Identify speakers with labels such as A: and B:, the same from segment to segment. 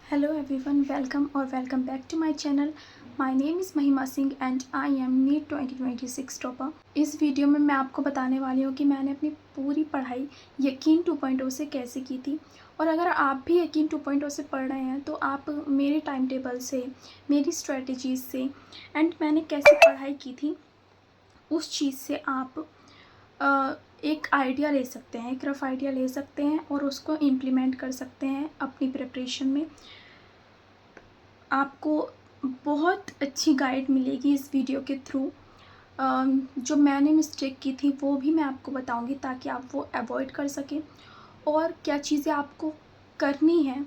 A: Hello everyone, welcome or welcome back to my channel. My name is Mahima Singh and I am NEET 2026 topper. इस video में मैं आपको बताने वाली हूँ कि मैंने अपनी पूरी पढ़ाई यकीन 2.0 से कैसे की थी। और अगर आप भी यकीन 2.0 से पढ़ रहे हैं तो आप मेरे टाइम टेबल से, मेरी स्ट्रेटजीज से एंड मैंने कैसे पढ़ाई की थी उस चीज़ से आप एक आइडिया ले सकते हैं, एक रफ़ आइडिया ले सकते हैं और उसको इम्प्लीमेंट कर सकते हैं अपनी प्रिपरेशन में। आपको बहुत अच्छी गाइड मिलेगी इस वीडियो के थ्रू। जो मैंने मिस्टेक की थी वो भी मैं आपको बताऊंगी ताकि आप वो अवॉइड कर सकें, और क्या चीज़ें आपको करनी है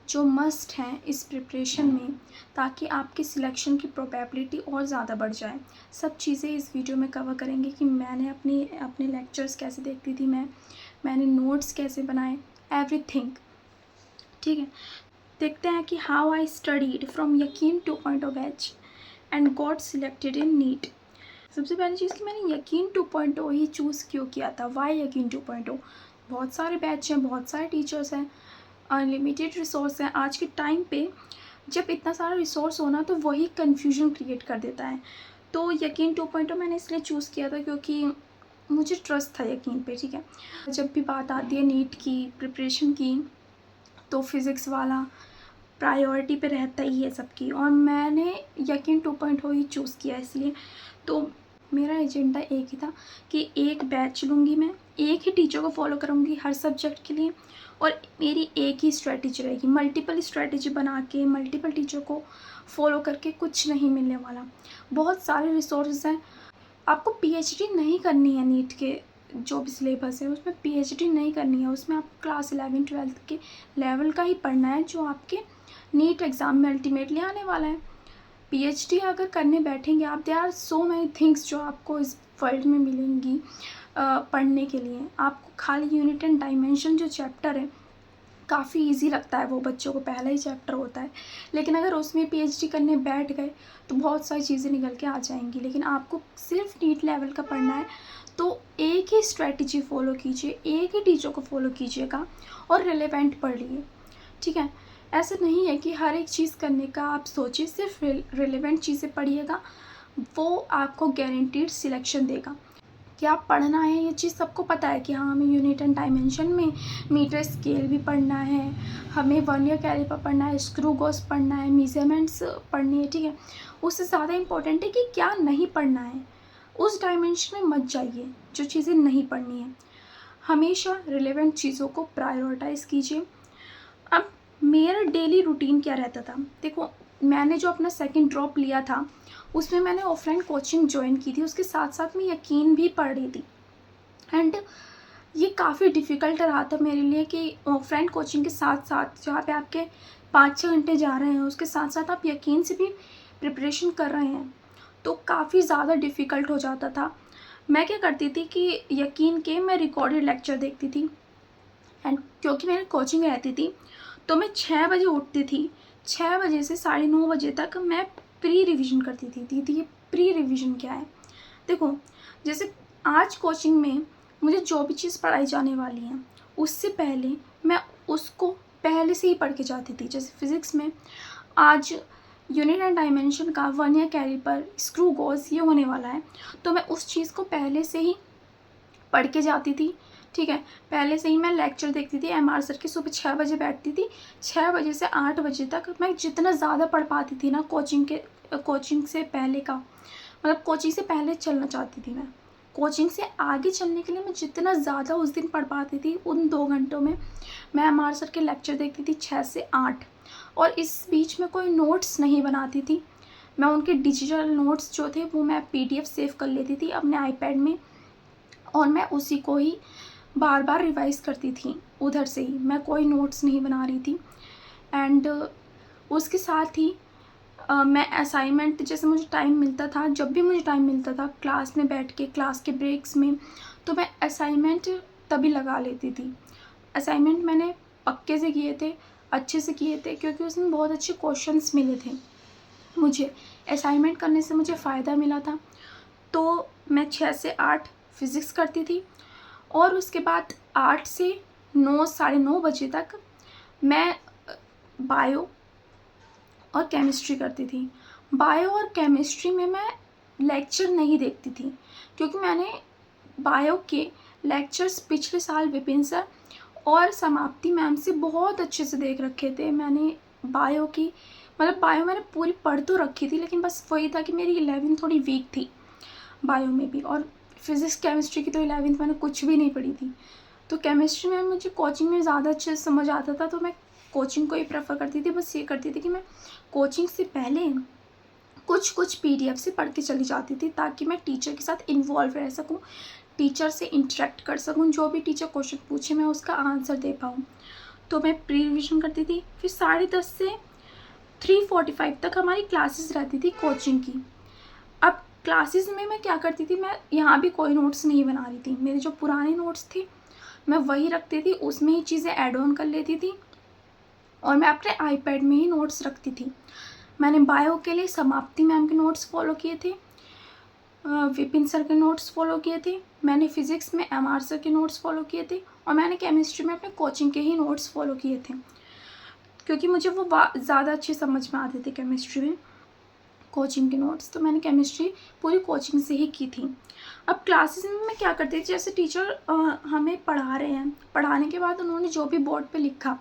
A: जो मस्ट हैं इस प्रिपरेशन में ताकि आपकी सिलेक्शन की प्रोबेबिलिटी और ज़्यादा बढ़ जाए। सब चीज़ें इस वीडियो में कवर करेंगे कि मैंने अपने लेक्चर्स कैसे देखती थी, मैंने नोट्स कैसे बनाए, एवरीथिंग। ठीक है, देखते हैं कि how I studied from Yakeen 2.0 batch and got selected in NEET. सबसे पहली चीज़ कि मैंने यकीन 2.0 ही चूज़ क्यों किया था। वाई यकीन 2.0? बहुत सारे बैच हैं, बहुत सारे टीचर्स हैं, अनलिमिटेड रिसोर्स हैं। आज के टाइम पे जब इतना सारा रिसोर्स होना तो वही कन्फ्यूजन क्रिएट कर देता है। तो यकीन 2.0 मैंने इसलिए चूज़ किया था क्योंकि मुझे ट्रस्ट था यकीन पे। ठीक है, जब भी बात आती है नीट की प्रिपरेशन की तो फिज़िक्स वाला प्रायोरिटी पे रहता ही है सबकी, और मैंने यकीन 2.0 ही चूज़ किया इसलिए। तो मेरा एजेंडा एक ही था कि एक बैच लूँगी, मैं एक ही टीचर को फॉलो करूँगी हर सब्जेक्ट के लिए, और मेरी एक ही स्ट्रेटजी रहेगी। मल्टीपल स्ट्रेटजी बना के मल्टीपल टीचर को फॉलो करके कुछ नहीं मिलने वाला। बहुत सारे रिसोर्स हैं। आपको पीएचडी नहीं करनी है नीट के जो भी सिलेबस है उसमें पीएचडी नहीं करनी है, उसमें आप क्लास 11-12 के लेवल का ही पढ़ना है जो आपके नीट एग्ज़ाम में अल्टीमेटली आने वाला है। पीएचडी अगर करने बैठेंगे आप, there are so many things जो आपको इस वर्ल्ड में मिलेंगी पढ़ने के लिए। आपको खाली यूनिट एंड डायमेंशन जो चैप्टर है काफ़ी इजी लगता है, वो बच्चों को पहला ही चैप्टर होता है, लेकिन अगर उसमें पीएचडी करने बैठ गए तो बहुत सारी चीज़ें निकल के आ जाएंगी। लेकिन आपको सिर्फ नीट लेवल का पढ़ना है तो एक ही स्ट्रेटजी फॉलो कीजिए, एक ही टीचर को फॉलो कीजिएगा और रिलेवेंट पढ़ लिए। ठीक है, ऐसा नहीं है कि हर एक चीज़ करने का आप सोचिए, सिर्फ रिलेवेंट चीज़ें पढ़िएगा, वो आपको गारंटीड सिलेक्शन देगा। कि आप पढ़ना है ये चीज़ सबको पता है कि हाँ हमें यूनिट एंड डायमेंशन में मीटर स्केल भी पढ़ना है, हमें वर्नियर कैलिपर पढ़ना है, स्क्रू गॉज पढ़ना है, मेजरमेंट्स पढ़नी है। ठीक है, उससे ज़्यादा इम्पोर्टेंट है कि क्या नहीं पढ़ना है। उस डायमेंशन में मत जाइए जो चीज़ें नहीं पढ़नी है। हमेशा रिलेवेंट चीज़ों को प्रायोरिटाइज़ कीजिए। अब मेरा डेली रूटीन क्या रहता था, देखो मैंने जो अपना सेकंड ड्रॉप लिया था उसमें मैंने ऑफलाइन कोचिंग ज्वाइन की थी, उसके साथ साथ मैं यकीन भी पढ़ रही थी। एंड ये काफ़ी डिफ़िकल्ट रहा था मेरे लिए कि ऑफलाइन कोचिंग के साथ साथ जहाँ पे आपके 5-6 घंटे जा रहे हैं उसके साथ साथ आप यकीन से भी प्रिपरेशन कर रहे हैं, तो काफ़ी ज़्यादा डिफ़िकल्ट हो जाता था। मैं क्या करती थी कि यकीन के मैं रिकॉर्डेड लेक्चर देखती थी, एंड क्योंकि मेरी कोचिंग रहती थी तो मैं 6 बजे उठती थी। 6 बजे से 9:30 बजे तक मैं प्री रिवीजन करती थी। दीदी ये प्री रिवीजन क्या है? देखो, जैसे आज कोचिंग में मुझे जो भी चीज़ पढ़ाई जाने वाली है उससे पहले मैं उसको पहले से ही पढ़ के जाती थी। जैसे फिज़िक्स में आज यूनिट एंड डायमेंशन का वर्नियर कैलिपर, स्क्रू गॉज ये होने वाला है, तो मैं उस चीज़ को पहले से ही पढ़ के जाती थी। ठीक है, पहले से ही मैं लेक्चर देखती थी एमआर सर की। सुबह 6 बजे बैठती थी, 6 बजे से 8 बजे तक मैं जितना ज़्यादा पढ़ पाती थी ना कोचिंग से पहले का, मतलब कोचिंग से पहले चलना चाहती थी मैं। कोचिंग से आगे चलने के लिए मैं जितना ज़्यादा उस दिन पढ़ पाती थी उन 2 घंटों में मैं एमआर सर के लेक्चर देखती थी 6 से 8। और इस बीच में कोई नोट्स नहीं बनाती थी, मैं उनके डिजिटल नोट्स जो थे वो मैं पीडीएफ सेव कर लेती थी अपने आईपैड में, और मैं उसी को ही बार बार रिवाइज करती थी। उधर से ही मैं कोई नोट्स नहीं बना रही थी। एंड उसके साथ ही मैं असाइनमेंट, जैसे मुझे टाइम मिलता था, जब भी मुझे टाइम मिलता था क्लास में बैठ के, क्लास के ब्रेक्स में, तो मैं असाइनमेंट तभी लगा लेती थी। असाइनमेंट मैंने पक्के से किए थे, अच्छे से किए थे, क्योंकि उसमें बहुत अच्छे क्वेश्चंस मिले थे मुझे। असाइनमेंट करने से मुझे फ़ायदा मिला था। तो मैं 6 से 8 फिज़िक्स करती थी, और उसके बाद 8 से 9, 9:30 बजे तक मैं बायो और केमिस्ट्री करती थी। बायो और केमिस्ट्री में मैं लेक्चर नहीं देखती थी, क्योंकि मैंने बायो के लेक्चर्स पिछले साल विपिन सर और समाप्ति मैम से बहुत अच्छे से देख रखे थे। मैंने बायो की मतलब बायो मैंने पूरी पढ़ तो रखी थी, लेकिन बस वही था कि मेरी 11वीं थोड़ी वीक थी बायो में भी, और फिज़िक्स केमिस्ट्री की तो 11वीं मैंने कुछ भी नहीं पढ़ी थी। तो केमिस्ट्री में मुझे कोचिंग में ज़्यादा अच्छे से समझ आता था, तो मैं कोचिंग को ही प्रेफर करती थी। बस ये करती थी कि मैं कोचिंग से पहले कुछ PDF से पढ़ के चली जाती थी, ताकि मैं टीचर के साथ इन्वॉल्व रह सकूँ, टीचर से इंटरेक्ट कर सकूँ, जो भी टीचर क्वेश्चन पूछे मैं उसका आंसर दे पाऊँ। तो मैं प्री रिविजन करती थी। फिर 10:30 से 3:45 तक हमारी क्लासेस रहती थी कोचिंग की। अब क्लासेस में मैं क्या करती थी, मैं यहाँ भी कोई नोट्स नहीं बना रही थी। मेरे जो पुराने नोट्स थे मैं वही रखती थी, उसमें ही चीज़ें ऐड ऑन कर लेती थी, और मैं अपने आईपैड में ही नोट्स रखती थी। मैंने बायो के लिए समाप्ति मैम के नोट्स फॉलो किए थे, विपिन सर के नोट्स फॉलो किए थे, मैंने फिज़िक्स में MR सर के नोट्स फॉलो किए थे, और मैंने केमिस्ट्री में अपने कोचिंग के ही नोट्स फॉलो किए थे, क्योंकि मुझे वो ज़्यादा अच्छे समझ में आते थे केमिस्ट्री में कोचिंग के नोट्स। तो मैंने केमिस्ट्री पूरी कोचिंग से ही की थी। अब क्लासेस में मैं क्या करती थी, जैसे टीचर हमें पढ़ा रहे हैं, पढ़ाने के बाद उन्होंने जो भी बोर्ड पे लिखा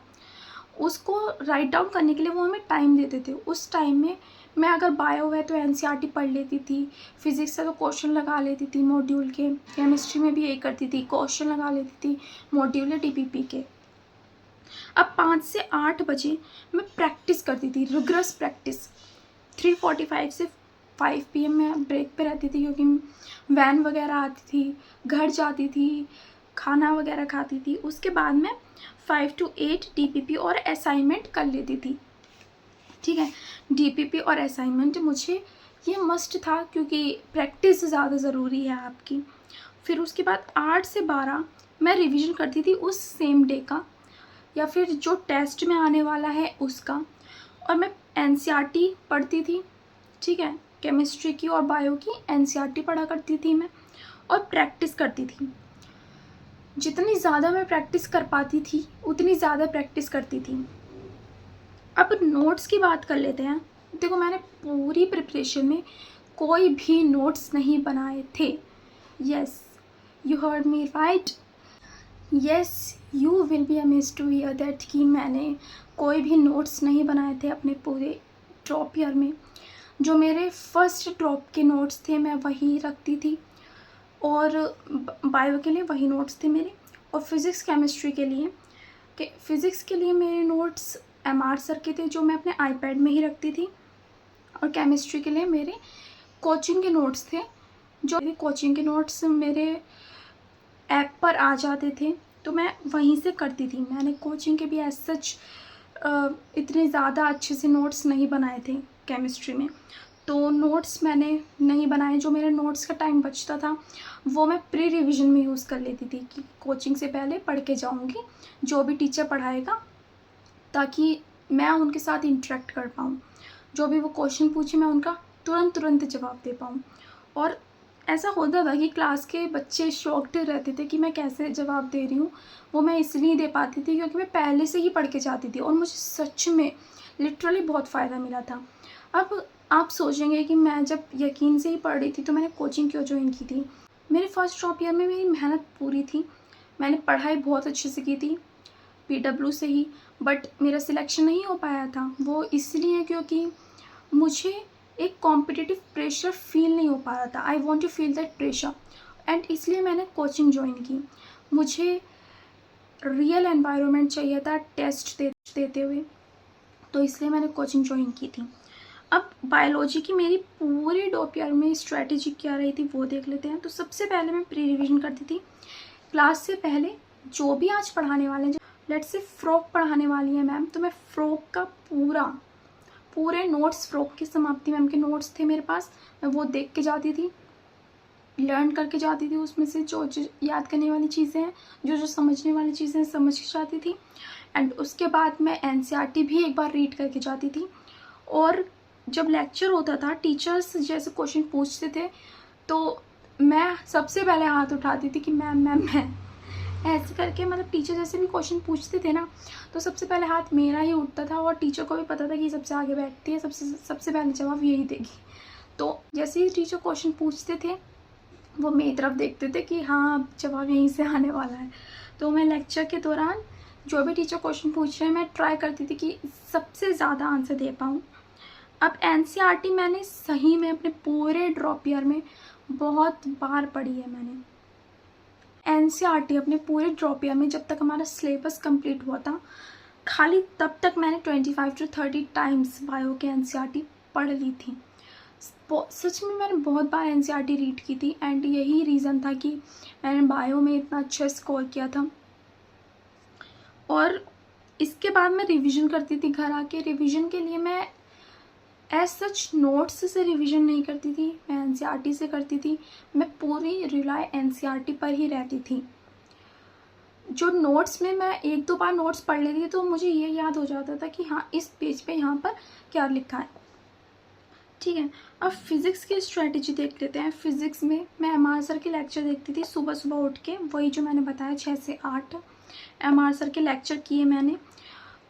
A: उसको राइट डाउन करने के लिए वो हमें टाइम देते थे। उस टाइम में मैं अगर बायो है तो NCERT पढ़ लेती थी, फिज़िक्स है तो क्वेश्चन लगा लेती थी मॉड्यूल के, केमिस्ट्री में भी यही करती थी, क्वेश्चन लगा लेती थी मॉड्यूल या DPP के। अब 5 से 8 बजे मैं प्रैक्टिस करती थी, रिगरस प्रैक्टिस। 3:45 से 5 PM में ब्रेक पे रहती थी, क्योंकि वैन वगैरह आती थी, घर जाती थी, खाना वगैरह खाती थी। उसके बाद मैं 5 to 8 DPP और असाइनमेंट कर लेती थी। ठीक है, DPP और असाइनमेंट मुझे ये मस्ट था, क्योंकि प्रैक्टिस ज़्यादा ज़रूरी है आपकी। फिर उसके बाद 8 से 12 मैं रिवीजन करती थी उस सेम डे का, या फिर जो टेस्ट में आने वाला है उसका, और मैं NCERT पढ़ती थी। ठीक है, केमिस्ट्री की और बायो की NCERT पढ़ा करती थी मैं, और प्रैक्टिस करती थी। जितनी ज़्यादा मैं प्रैक्टिस कर पाती थी उतनी ज़्यादा प्रैक्टिस करती थी। अब नोट्स की बात कर लेते हैं। देखो, मैंने पूरी प्रिपरेशन में कोई भी नोट्स नहीं बनाए थे। Yes, you heard me right. Yes, you will be amazed to hear that कि मैंने कोई भी नोट्स नहीं बनाए थे अपने पूरे ड्रॉप ईयर में। जो मेरे फर्स्ट ड्रॉप के नोट्स थे मैं वही रखती थी, और बायो के लिए वही नोट्स थे मेरे, और फिज़िक्स केमिस्ट्री के लिए फिज़िक्स के लिए मेरे नोट्स MR सर के थे, जो मैं अपने आईपैड में ही रखती थी, और केमिस्ट्री के लिए मेरे कोचिंग के नोट्स थे, जो मेरे कोचिंग के नोट्स मेरे ऐप पर आ जाते थे, तो मैं वहीं से करती थी। मैंने कोचिंग के भी एज सच इतने ज़्यादा अच्छे से नोट्स नहीं बनाए थे केमिस्ट्री में, तो नोट्स मैंने नहीं बनाए। जो मेरे नोट्स का टाइम बचता था वो मैं प्री रिवीजन में यूज़ कर लेती थी, कि कोचिंग से पहले पढ़ के जाऊँगी जो भी टीचर पढ़ाएगा, ताकि मैं उनके साथ इंटरेक्ट कर पाऊँ, जो भी वो क्वेश्चन पूछे मैं उनका तुरंत जवाब दे पाऊँ। और ऐसा होता था कि क्लास के बच्चे शॉक्ड रहते थे कि मैं कैसे जवाब दे रही हूँ। वो मैं इसलिए दे पाती थी क्योंकि मैं पहले से ही पढ़ के जाती थी, और मुझे सच में लिटरली बहुत फ़ायदा मिला था। अब आप सोचेंगे कि मैं जब यकीन से ही पढ़ रही थी तो मैंने कोचिंग क्यों ज्वाइन की थी। मेरे फर्स्ट ड्रॉप ईयर में मेरी मेहनत पूरी थी, मैंने पढ़ाई बहुत अच्छे से की थी PW से ही, बट मेरा सिलेक्शन नहीं हो पाया था। वो इसलिए क्योंकि मुझे एक कॉम्पिटिटिव प्रेशर फील नहीं हो पा रहा था। I want to feel that pressure, and इसलिए मैंने कोचिंग ज्वाइन की। मुझे रियल एनवायरनमेंट चाहिए था टेस्ट देते हुए, तो इसलिए मैंने कोचिंग ज्वाइन की थी। अब बायोलॉजी की मेरी पूरी ड्रॉप ईयर में स्ट्रैटेजी क्या रही थी वो देख लेते हैं। तो सबसे पहले मैं प्री रिविजन करती थी। क्लास से पहले जो भी आज पढ़ाने वाले हैं, लेट्स से फ्रॉक पढ़ाने वाली है मैम, तो मैं फ्रॉक का पूरे नोट्स, फ्रॉक के समाप्ति मैम के नोट्स थे मेरे पास, मैं वो देख के जाती थी, लर्न करके जाती थी। उसमें से जो याद करने वाली चीज़ें हैं, जो समझने वाली चीज़ें हैं, समझ के जाती थी। एंड उसके बाद मैं NCERT भी एक बार रीड करके जाती थी। और जब लेक्चर होता था, टीचर्स जैसे क्वेश्चन पूछते थे, तो मैं सबसे पहले हाथ उठाती थी कि मैम ऐसे करके मतलब टीचर जैसे भी क्वेश्चन पूछते थे ना, तो सबसे पहले हाथ मेरा ही उठता था और टीचर को भी पता था कि सबसे आगे बैठती है, सबसे पहले जवाब यही देगी। तो जैसे ही टीचर क्वेश्चन पूछते थे वो मेरी तरफ देखते थे कि हाँ अब जवाब यहीं से आने वाला है। तो मैं लेक्चर के दौरान जो भी टीचर क्वेश्चन पूछ रहे हैं मैं ट्राई करती थी कि सबसे ज़्यादा आंसर दे पाऊँ। अब एनसीईआरटी मैंने सही में अपने पूरे ड्रॉप ईयर में बहुत बार पढ़ी है। मैंने एनसीईआरटी अपने पूरे ड्रॉप ईयर में जब तक हमारा सिलेबस कंप्लीट हुआ था, खाली तब तक मैंने 25 to 30 टाइम्स बायो के एनसीईआरटी पढ़ ली थी। सच में मैंने बहुत बार एनसीईआरटी रीड की थी एंड यही रीज़न था कि मैंने बायो में इतना अच्छा स्कोर किया था। और इसके बाद मैं रिवीजन करती थी घर आके। रिवीजन के लिए मैं एज सच नोट्स से रिवीजन नहीं करती थी, मैं एनसीईआरटी से करती थी। मैं पूरी रिलाय एनसीईआरटी पर ही रहती थी। जो नोट्स में मैं 1-2 बार नोट्स पढ़ लेती थी तो मुझे ये याद हो जाता था कि हाँ इस पेज पे यहाँ पर क्या लिखा है। ठीक है, अब फिज़िक्स की स्ट्रेटजी देख लेते हैं। फिज़िक्स में मैं एमआर सर के लेक्चर देखती थी सुबह सुबह उठ के, वही जो मैंने बताया 6 से 8 एमआर सर के लेक्चर किए मैंने।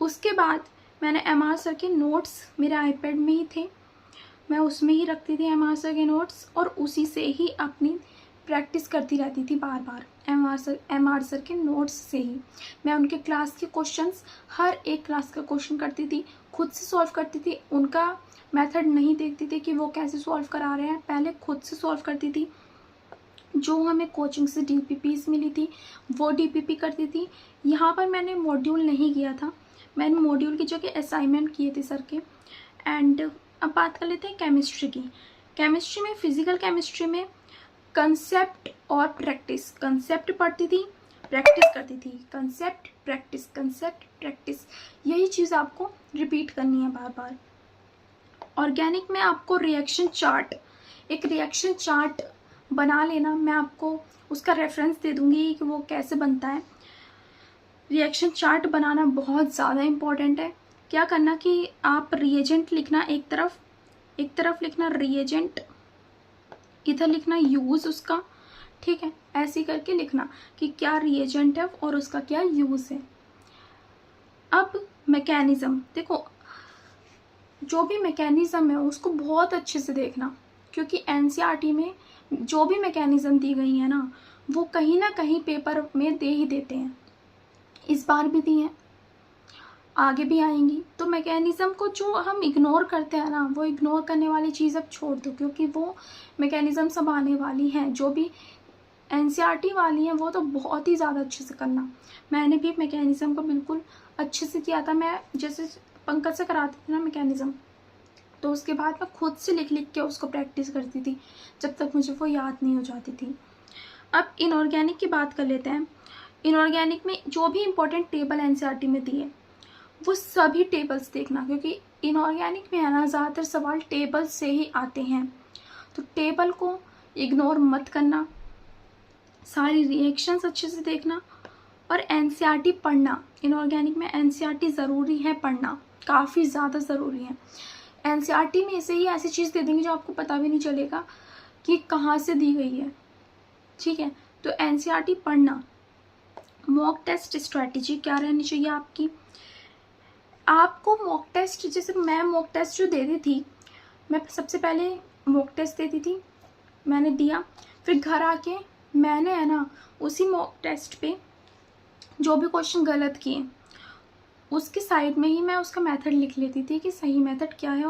A: उसके बाद मैंने एमआर सर के नोट्स मेरे आईपैड में ही थे, मैं उसमें ही रखती थी एमआर सर के नोट्स और उसी से ही अपनी प्रैक्टिस करती रहती थी बार बार। एमआर सर के नोट्स से ही मैं उनके क्लास के क्वेश्चंस, हर एक क्लास का क्वेश्चन करती थी, खुद से सॉल्व करती थी। उनका मेथड नहीं देखती थी कि वो कैसे सॉल्व करा रहे हैं, पहले खुद से सॉल्व करती थी। जो हमें कोचिंग से डीपीपीस मिली थी वो डीपीपी करती थी। यहाँ पर मैंने मॉड्यूल नहीं किया था, मैंने मॉड्यूल की जगह असाइनमेंट किए थे सर के। एंड अब बात कर लेते हैं केमिस्ट्री की। केमिस्ट्री में, फिजिकल केमिस्ट्री में कंसेप्ट और प्रैक्टिस, कंसेप्ट पढ़ती थी, प्रैक्टिस करती थी, कंसेप्ट प्रैक्टिस, कंसेप्ट प्रैक्टिस, यही चीज़ आपको रिपीट करनी है बार बार। ऑर्गेनिक में आपको रिएक्शन चार्ट, एक रिएक्शन चार्ट बना लेना, मैं आपको उसका रेफरेंस दे दूँगी कि वो कैसे बनता है। रिएक्शन चार्ट बनाना बहुत ज़्यादा इम्पॉर्टेंट है। क्या करना कि आप रिएजेंट लिखना एक तरफ लिखना रिएजेंट, इधर लिखना यूज़ उसका, ठीक है, ऐसे करके लिखना कि क्या रिएजेंट है और उसका क्या यूज़ है। अब मैकेनिज़्म देखो, जो भी मैकेनिज़्म है उसको बहुत अच्छे से देखना, क्योंकि एनसीईआरटी में जो भी मैकेनिज़्म दी गई है ना वो कहीं ना कहीं पेपर में दे ही देते हैं। इस बार भी दी हैं, आगे भी आएंगी। तो मैकेनिज़्म को जो हम इग्नोर करते हैं ना, वो इग्नोर करने वाली चीज़ अब छोड़ दो, क्योंकि वो मैकेनिज़्म सब आने वाली हैं। जो भी एनसीईआरटी वाली हैं वो तो बहुत ही ज़्यादा अच्छे से करना। मैंने भी मैकेनिज़्म को बिल्कुल अच्छे से किया था। मैं जैसे पंकज से कराती थी ना मैकेनिज़्म, तो उसके बाद मैं खुद से लिख लिख के उसको प्रैक्टिस करती थी जब तक मुझे वो याद नहीं हो जाती थी। अब इनऑर्गेनिक की बात कर लेते हैं। इनऑर्गेनिक में जो भी इम्पोर्टेंट टेबल एनसीईआरटी में दिए वो सभी टेबल्स देखना, क्योंकि इनऑर्गेनिक में है ना ज़्यादातर सवाल टेबल से ही आते हैं। तो टेबल को इग्नोर मत करना, सारी रिएक्शंस अच्छे से देखना और एनसीईआरटी पढ़ना। इनऑर्गेनिक में एनसीईआरटी ज़रूरी है पढ़ना, काफ़ी ज़्यादा ज़रूरी है। एनसीईआरटी में ऐसे ही ऐसी चीज़ दे देंगे जो आपको पता भी नहीं चलेगा कि कहाँ से दी गई है, ठीक है। तो एनसीईआरटी पढ़ना। मॉक टेस्ट स्ट्रेटजी क्या रहनी चाहिए आपकी? आपको मॉक टेस्ट, जैसे मैं मॉक टेस्ट जो देती थी, मैं सबसे पहले मॉक टेस्ट देती थी, मैंने दिया, फिर घर आके मैंने है ना उसी मॉक टेस्ट पे जो भी क्वेश्चन गलत किए उसके साइड में ही मैं उसका मेथड लिख लेती थी कि सही मेथड क्या है,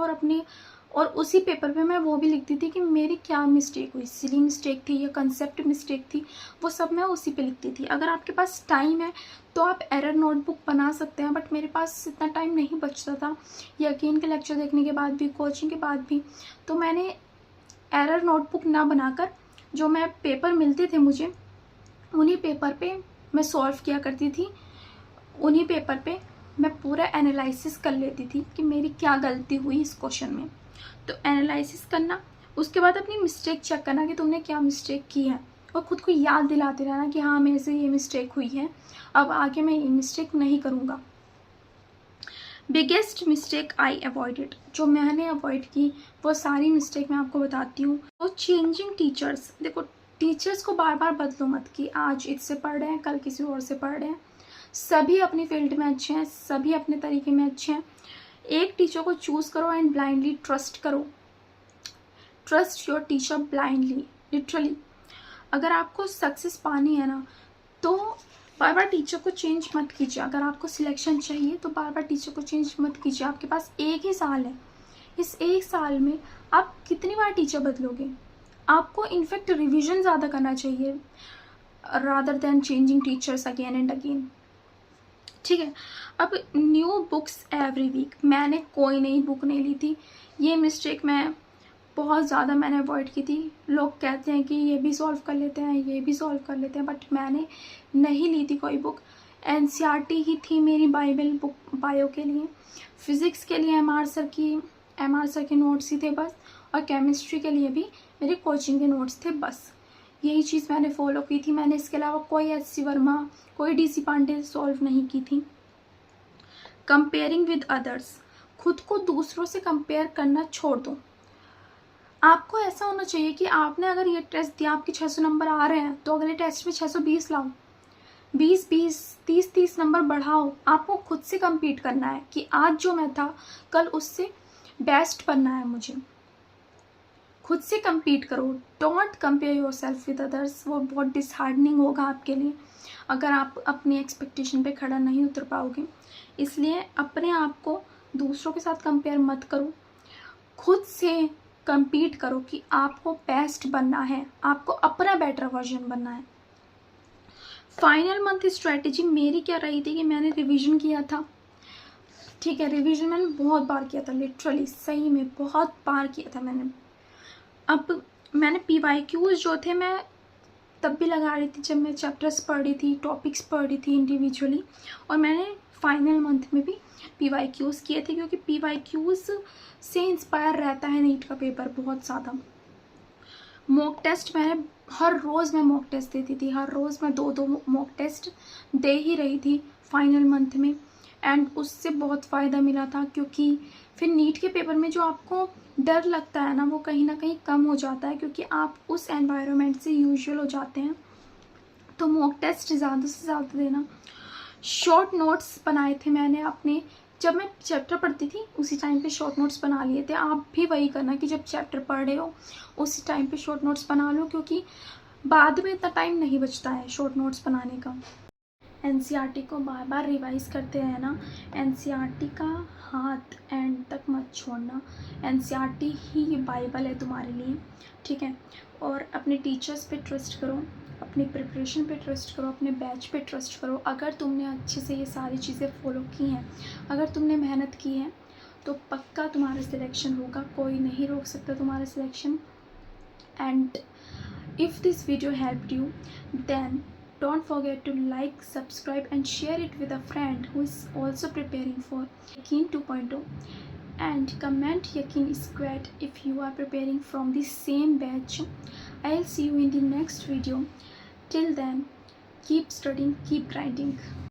A: और उसी पेपर पे मैं वो भी लिखती थी कि मेरी क्या मिस्टेक हुई, सिली मिस्टेक थी या कंसेप्ट मिस्टेक थी, वो सब मैं उसी पे लिखती थी। अगर आपके पास टाइम है तो आप एरर नोटबुक बना सकते हैं, बट मेरे पास इतना टाइम नहीं बचता था, यकीन के लेक्चर देखने के बाद भी, कोचिंग के बाद भी। तो मैंने एरर नोटबुक ना बनाकर जो मैं पेपर मिलते थे मुझे, उन्हीं पेपर पे मैं सॉल्व किया करती थी, उन्हीं पेपर पे मैं पूरा एनालिसिस कर लेती थी कि मेरी क्या गलती हुई इस क्वेश्चन में। तो एनालिसिस करना, उसके बाद अपनी मिस्टेक चेक करना कि तुमने क्या मिस्टेक की है, और ख़ुद को याद दिलाते रहना कि हाँ मेरे से ये मिस्टेक हुई है, अब आगे मैं ये मिस्टेक नहीं करूँगा। बिगेस्ट मिस्टेक आई अवॉइडेड, जो मैंने अवॉइड की वो सारी मिस्टेक मैं आपको बताती हूँ। तो चेंजिंग टीचर्स, देखो टीचर्स को बार बार बदलो मत कि आज इससे पढ़ रहे हैं, कल किसी और से पढ़ रहे हैं। सभी अपनी फील्ड में अच्छे हैं, सभी अपने तरीके में अच्छे हैं। एक टीचर को चूज़ करो एंड ब्लाइंडली ट्रस्ट करो। Trust your teacher blindly, literally. अगर आपको सक्सेस पानी है ना, तो बार बार टीचर को चेंज मत कीजिए। अगर आपको सिलेक्शन चाहिए तो बार बार टीचर को चेंज मत कीजिए। आपके पास एक ही साल है, इस एक साल में आप कितनी बार टीचर बदलोगे? आपको इनफैक्ट रिवीजन ज़्यादा करना चाहिए rather than changing teachers again and again. ठीक है। अब न्यू बुक्स एवरी वीक, मैंने कोई नई बुक नहीं ली थी। ये मिस्टेक मैं बहुत ज़्यादा मैंने अवॉइड की थी। लोग कहते हैं कि ये भी सॉल्व कर लेते हैं, ये भी सॉल्व कर लेते हैं, बट मैंने नहीं ली थी कोई बुक। एनसीईआरटी ही थी मेरी बाइबल बुक बायो के लिए। फिज़िक्स के लिए एमआर सर के नोट्स ही थे बस, और केमिस्ट्री के लिए भी मेरे कोचिंग के नोट्स थे बस। यही चीज़ मैंने फॉलो की थी। मैंने इसके अलावा कोई एचसी वर्मा, कोई डीसी पांडे सॉल्व नहीं की थी। कंपेयरिंग विद अदर्स, खुद को दूसरों से कंपेयर करना छोड़ दो। आपको ऐसा होना चाहिए कि आपने अगर ये टेस्ट दिया, आपके 600 नंबर आ रहे हैं, तो अगले टेस्ट में 620 लाओ, 20-20, 30-30 नंबर बढ़ाओ। आपको खुद से compete करना है कि आज जो मैं था कल उससे बेस्ट बनना है मुझे। खुद से compete करो, don't compare your self with others. वो बहुत डिसहार्डनिंग होगा आपके लिए अगर आप अपनी एक्सपेक्टेशन पे खड़ा नहीं उतर पाओगे। इसलिए अपने आप को दूसरों के साथ कंपेयर मत करो, खुद से compete करो कि आपको बेस्ट बनना है, आपको अपना बेटर वर्जन बनना है। फाइनल मंथ स्ट्रेटेजी मेरी क्या रही थी कि मैंने रिवीजन किया था। ठीक है, रिवीजन मैंने बहुत बार किया था, लिटरली सही में बहुत बार किया था मैंने। अब मैंने PYQs जो थे मैं तब भी लगा रही थी जब मैं चैप्टर्स पढ़ रही थी, टॉपिक्स पढ़ रही थी इंडिविजुअली, और मैंने फाइनल मंथ में भी PYQs किए थे, क्योंकि PYQs से इंस्पायर रहता है नीट का पेपर बहुत ज़्यादा। मॉक टेस्ट मैंने हर रोज़ मैं मॉक टेस्ट देती थी, हर रोज़ मैं 2-2 मॉक टेस्ट दे ही रही थी फाइनल मंथ में, एंड उससे बहुत फ़ायदा मिला था। क्योंकि फिर नीट के पेपर में जो आपको डर लगता है ना, वो कहीं ना कहीं कम हो जाता है, क्योंकि आप उस एनवायरनमेंट से यूजुअल हो जाते हैं। तो मॉक टेस्ट ज़्यादा से ज़्यादा देना। शॉर्ट नोट्स बनाए थे मैंने अपने, जब मैं चैप्टर पढ़ती थी उसी टाइम पे शॉर्ट नोट्स बना लिए थे। आप भी वही करना कि जब चैप्टर पढ़ रहे हो उसी टाइम पे शॉर्ट नोट्स बना लो, क्योंकि बाद में इतना टाइम नहीं बचता है शॉर्ट नोट्स बनाने का। एनसीईआरटी को बार बार रिवाइज करते रहना। एनसीईआरटी का हाथ एंड तक मत छोड़ना। एनसीईआरटी ही बाइबल है तुम्हारे लिए। ठीक है। और अपने टीचर्स पे ट्रस्ट करो, अपनी प्रिपरेशन पे ट्रस्ट करो, अपने बैच पे ट्रस्ट करो। अगर तुमने अच्छे से ये सारी चीज़ें फॉलो की हैं, अगर तुमने मेहनत की है, तो पक्का तुम्हारा सिलेक्शन होगा। कोई नहीं रोक सकता तुम्हारा selection. And if this video helped you, then don't forget to like, subscribe and share it with a friend who is also preparing for Yakin 2.0, and comment Yakin Squad if you are preparing from the same batch. I'll see you in the next video. Till then, keep studying, keep grinding.